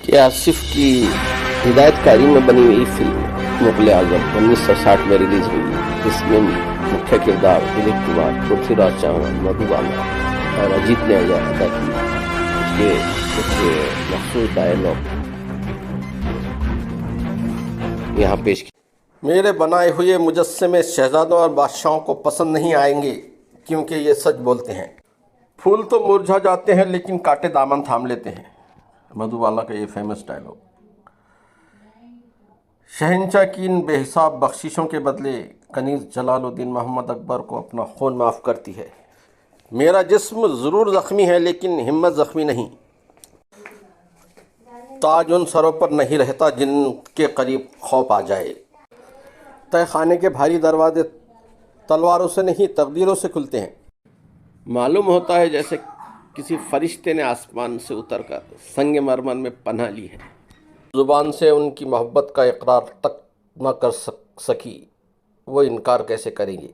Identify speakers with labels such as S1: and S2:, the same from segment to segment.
S1: कि आसिफ की हिदायतकारी में बनी हुई फिल्म मुगल आजम 1960 में रिलीज हुई। इसमें मुख्य किरदार दिलीप कुमार, पृथ्वीराज चव्हाण, मधुबाला और अजीत ने अदा की। इसके कुछ मखसूस डायलॉग यहाँ पेश किए। मेरे बनाए हुए मुजस्समे शहजादों और बादशाहों को पसंद नहीं आएंगे, क्योंकि ये सच बोलते हैं। फूल तो मुरझा जाते हैं लेकिन कांटे दामन थाम लेते हैं। मधुबाला का ये फेमस डायलॉग। शहंशाह की इन बेहिसाब बख्शिशों के बदले कनीज़ जलालुद्दीन मोहम्मद अकबर को अपना खून माफ़ करती है। मेरा जिस्म ज़रूर ज़ख्मी है लेकिन हिम्मत ज़ख्मी नहीं। ताज उन सरों पर नहीं रहता जिनके करीब खौफ आ जाए। तय खाने के भारी दरवाजे तलवारों से नहीं तकदीरों से खुलते हैं। मालूम होता है जैसे किसी फरिश्ते ने आसमान से उतरकर संग मरमर में पनाह ली है। ज़ुबान से उनकी मोहब्बत का इकरार तक न कर सकी, वो इनकार कैसे करेंगे।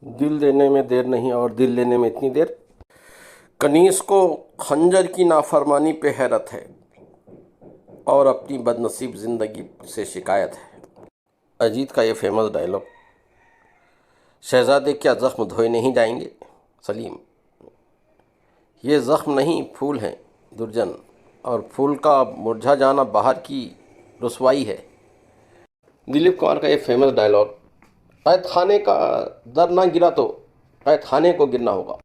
S1: दिल देने में देर नहीं और दिल लेने में इतनी देर। कनीज़ को खंजर की नाफरमानी पे हैरत है और अपनी बदनसीब ज़िंदगी से शिकायत है। अजीत का ये फेमस डायलॉग। शहजादे क्या ज़ख्म धोए नहीं जाएंगे। सलीम, ये ज़ख्म नहीं फूल हैं दुर्जन, और फूल का मुरझा जाना बाहर की रुसवाई है। दिलीप कुमार का ये फेमस डायलॉग। कैद खाने का दर ना गिरा तो कैद खाने को गिरना होगा।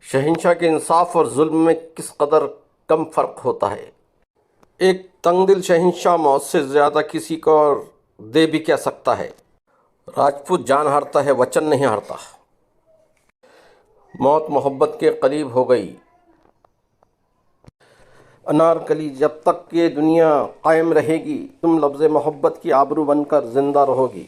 S1: शहंशाह के इंसाफ और जुल्म में किस कदर कम फ़र्क होता है। एक तंगदिल शहंशाह मौत से ज़्यादा किसी को और दे भी क्या सकता है। राजपूत जान हारता है, वचन नहीं हारता। मौत मोहब्बत के करीब हो गई। अनारकली, जब तक ये दुनिया कायम रहेगी तुम लफ्ज़ मोहब्बत की आबरू बनकर ज़िंदा रहोगी।